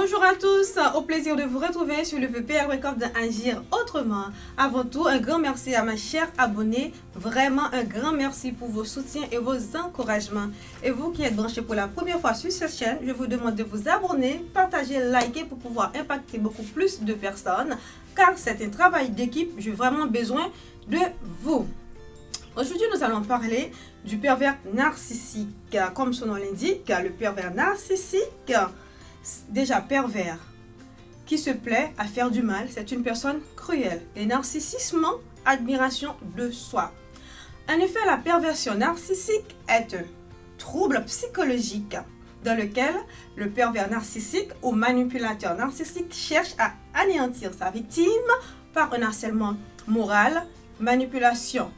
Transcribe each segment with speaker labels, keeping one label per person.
Speaker 1: Bonjour à tous, au plaisir de vous retrouver sur le VPR Record d'Agir Autrement. Avant tout, un grand merci à ma chère abonnée. Vraiment un grand merci pour vos soutiens et vos encouragements. Et vous qui êtes branchés pour la première fois sur cette chaîne, je vous demande de vous abonner, partager, liker pour pouvoir impacter beaucoup plus de personnes. Car c'est un travail d'équipe, j'ai vraiment besoin de vous. Aujourd'hui, nous allons parler du pervers narcissique. Comme son nom l'indique, le pervers narcissique, déjà pervers, qui se plaît à faire du mal, c'est une personne cruelle. Et narcissisme, admiration de soi. En effet, la perversion narcissique est un trouble psychologique dans lequel le pervers narcissique ou manipulateur narcissique cherche à anéantir sa victime par un harcèlement moral, manipulation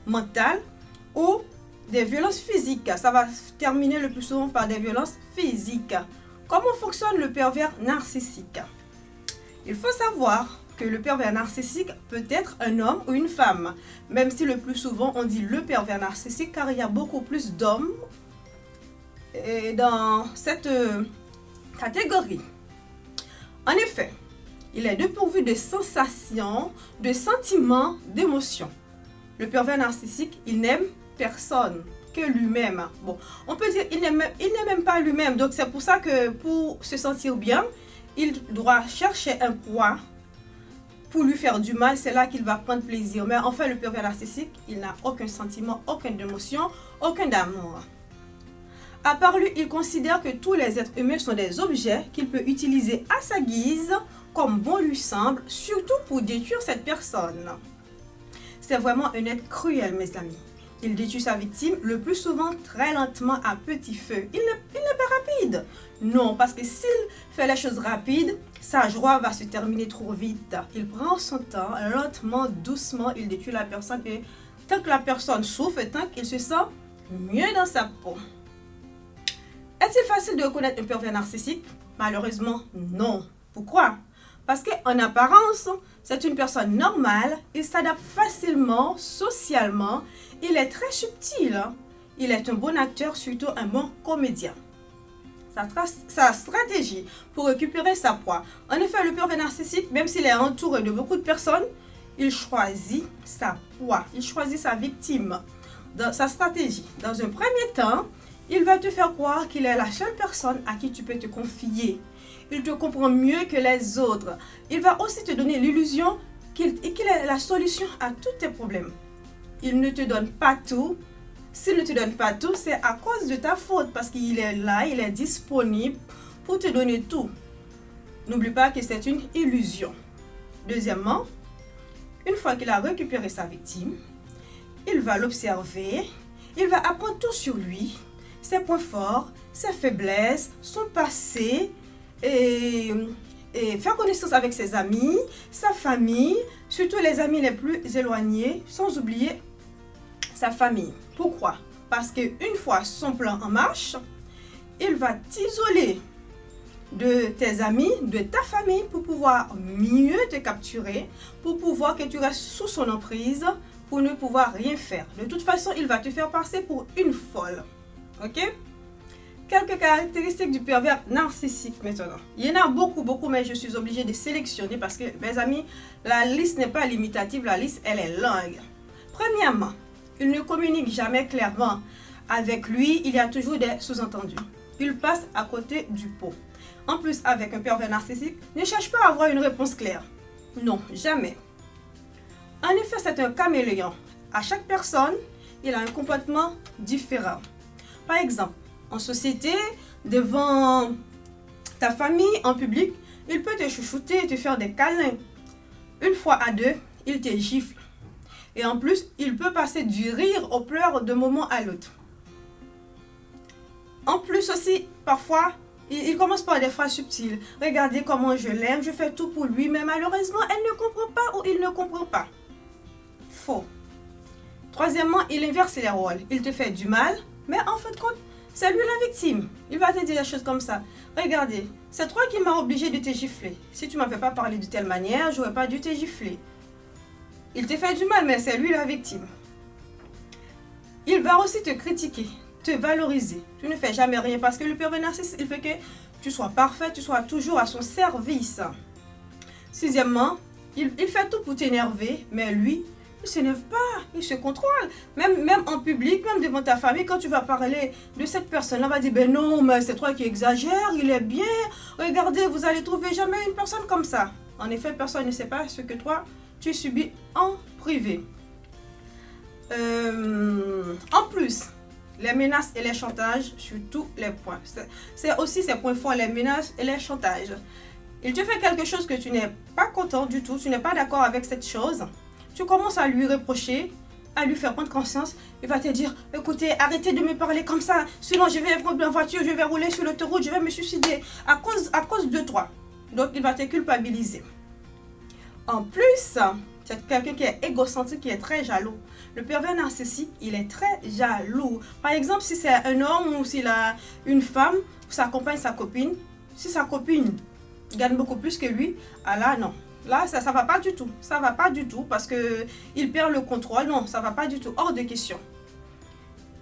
Speaker 1: mentale ou des violences physiques. Ça va terminer le plus souvent par des violences physiques. Comment fonctionne le pervers narcissique? Il faut savoir que le pervers narcissique peut être un homme ou une femme, même si le plus souvent on dit le pervers narcissique car il y a beaucoup plus d'hommes dans cette catégorie. En effet, il est dépourvu de sensations, de sentiments, d'émotions. Le pervers narcissique, il n'aime personne que lui-même. Bon, on peut dire il n'est même pas lui-même. Donc c'est pour ça que pour se sentir bien, il doit chercher un proie pour lui faire du mal. C'est là qu'il va prendre plaisir. Mais enfin, le pervers narcissique, il n'a aucun sentiment, aucune émotion, aucun amour. À part lui, il considère que tous les êtres humains sont des objets qu'il peut utiliser à sa guise, comme bon lui semble, surtout pour détruire cette personne. C'est vraiment un être cruel, mes amis. Il détruit sa victime le plus souvent très lentement à petit feu. Il n'est pas rapide. Non, parce que s'il fait les choses rapides, sa joie va se terminer trop vite. Il prend son temps, lentement, doucement, il détruit la personne et tant que la personne souffre et tant qu'il se sent mieux dans sa peau. Est-il facile de reconnaître un pervers narcissique? Malheureusement, non. Pourquoi? Parce qu'en apparence, c'est une personne normale, il s'adapte facilement, socialement, il est très subtil, il est un bon acteur, surtout un bon comédien. Sa stratégie pour récupérer sa proie. En effet, le pervers narcissique, même s'il est entouré de beaucoup de personnes, il choisit sa proie, il choisit sa victime. Dans sa stratégie, dans un premier temps, il va te faire croire qu'il est la seule personne à qui tu peux te confier. Il te comprend mieux que les autres. Il va aussi te donner l'illusion qu'il est la solution à tous tes problèmes. Il ne te donne pas tout. S'il ne te donne pas tout, c'est à cause de ta faute parce qu'il est là, il est disponible pour te donner tout. N'oublie pas que c'est une illusion. Deuxièmement, une fois qu'il a récupéré sa victime, il va l'observer, il va apprendre tout sur lui, ses points forts, ses faiblesses, son passé, et faire connaissance avec ses amis, sa famille, surtout les amis les plus éloignés, sans oublier sa famille. Pourquoi? Parce qu'une fois son plan en marche, il va t'isoler de tes amis, de ta famille pour pouvoir mieux te capturer, pour pouvoir que tu restes sous son emprise, pour ne pouvoir rien faire. De toute façon, il va te faire passer pour une folle. Ok? Quelques caractéristiques du pervers narcissique maintenant. Il y en a beaucoup, mais je suis obligée de sélectionner parce que, mes amis, la liste n'est pas limitative, la liste, elle est longue. Premièrement, il ne communique jamais clairement. Avec lui, il y a toujours des sous-entendus. Il passe à côté du pot. En plus, avec un pervers narcissique, ne cherche pas à avoir une réponse claire. Non, jamais. En effet, c'est un caméléon. À chaque personne, il a un comportement différent. Par exemple, en société, devant ta famille, en public, il peut te chouchouter, te faire des câlins. Une fois à deux, il te gifle. Et en plus, il peut passer du rire aux pleurs de moment à l'autre. En plus aussi, parfois, il commence par des phrases subtiles. Regardez comment je l'aime, je fais tout pour lui, mais malheureusement, elle ne comprend pas ou il ne comprend pas. Faux. Troisièmement, il inverse les rôles. Il te fait du mal, mais en fin de compte, c'est lui la victime. Il va te dire des choses comme ça. Regardez, c'est toi qui m'as obligé de te gifler. Si tu ne m'avais pas parlé de telle manière, je n'aurais pas dû te gifler. Il te fait du mal, mais c'est lui la victime. Il va aussi te critiquer, te valoriser. Tu ne fais jamais rien parce que le pervers narcissique, il fait que tu sois parfait, tu sois toujours à son service. Sixièmement, il fait tout pour t'énerver, mais lui, il ne s'énerve pas, il se contrôle. Même en public, même devant ta famille, quand tu vas parler de cette personne-là, on va dire, ben non, mais c'est toi qui exagères, il est bien. Regardez, vous allez trouver jamais une personne comme ça. En effet, personne ne sait pas ce que toi, tu subis en privé. En plus, les menaces et les chantages sur tous les points. C'est aussi ces points forts, les menaces et les chantages. Il te fait quelque chose que tu n'es pas content du tout, tu n'es pas d'accord avec cette chose. Tu commences à lui reprocher, à lui faire prendre conscience. Il va te dire, écoutez, arrêtez de me parler comme ça, sinon je vais prendre en voiture, je vais rouler sur l'autoroute, je vais me suicider à cause de toi. Donc il va te culpabiliser. En plus, c'est quelqu'un qui est égocentrique, qui est très jaloux. Le pervers narcissique, il est très jaloux. Par exemple, si c'est un homme ou s'il a une femme, sa compagne, sa copine, si sa copine gagne beaucoup plus que lui, ah là non. Là, ça va pas du tout. Ça va pas du tout parce que il perd le contrôle. Non, ça va pas du tout. Hors de question.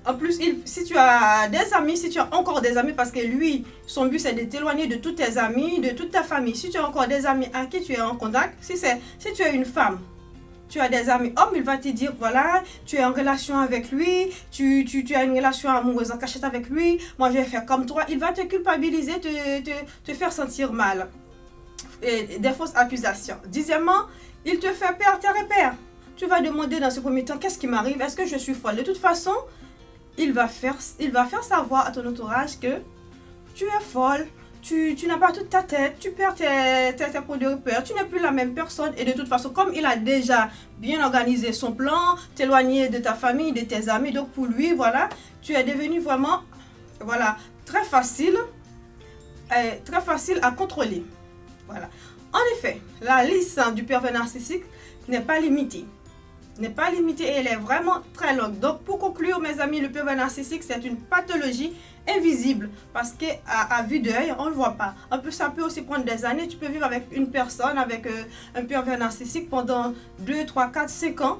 Speaker 1: En plus, si tu as des amis, si tu as encore des amis, parce que lui, son but c'est de t'éloigner de tous tes amis, de toute ta famille. Si tu as encore des amis à qui tu es en contact, si tu es une femme, tu as des amis hommes, il va te dire, voilà, tu es en relation avec lui, tu as une relation amoureuse en cachette avec lui, moi je vais faire comme toi. Il va te culpabiliser, te faire sentir mal. Et des fausses accusations. Dixièmement, il te fait perdre tes repères. Tu vas demander dans ce premier temps, qu'est-ce qui m'arrive? Est-ce que je suis folle? De toute façon, il va faire savoir à ton entourage que tu es folle, tu n'as pas toute ta tête, tu perds tes points de repère, tu n'es plus la même personne. Et de toute façon, comme il a déjà bien organisé son plan, t'éloigner de ta famille, de tes amis, donc pour lui, voilà, tu es devenu vraiment, voilà, très facile à contrôler. Voilà. En effet, la liste du pervers narcissique n'est pas limitée. Et elle est vraiment très longue. Donc, pour conclure, mes amis, le pervers narcissique, c'est une pathologie invisible parce qu'à vue d'œil, on ne le voit pas. Ça peut aussi prendre des années. Tu peux vivre avec une personne, avec un pervers narcissique pendant 2, 3, 4, 5 ans.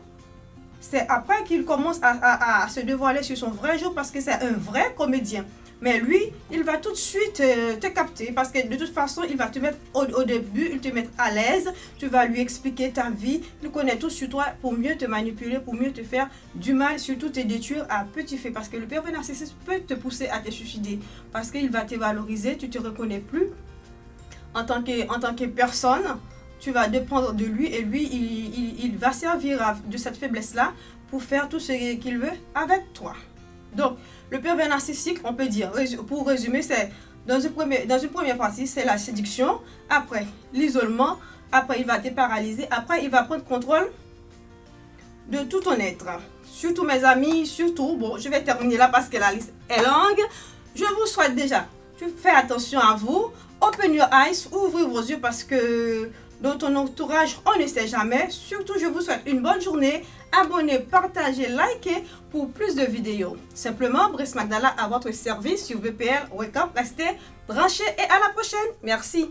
Speaker 1: C'est après qu'il commence à se dévoiler sur son vrai jour parce que c'est un vrai comédien. Mais lui, il va tout de suite te capter parce que de toute façon, il va te mettre au début, il te met à l'aise. Tu vas lui expliquer ta vie. Il connaît tout sur toi pour mieux te manipuler, pour mieux te faire du mal, surtout te détruire à petit feu. Parce que le pervers narcissique peut te pousser à te suicider parce qu'il va te valoriser, tu ne te reconnais plus en tant que personne. Tu vas dépendre de lui et lui, il va servir de cette faiblesse-là pour faire tout ce qu'il veut avec toi. Donc, le pervers narcissique, on peut dire, pour résumer, c'est dans une première partie, c'est la séduction. Après, l'isolement. Après, il va te paralyser. Après, il va prendre contrôle de tout ton être. Surtout mes amis, surtout, bon, je vais terminer là parce que la liste est longue. Je vous souhaite déjà, faites attention à vous. Open your eyes, ouvrez vos yeux parce que dans ton entourage, on ne sait jamais. Surtout, je vous souhaite une bonne journée. Abonnez, partagez, likez pour plus de vidéos. Simplement, Brice Magdala à votre service sur VPL Wake Up. Restez branchés et à la prochaine. Merci.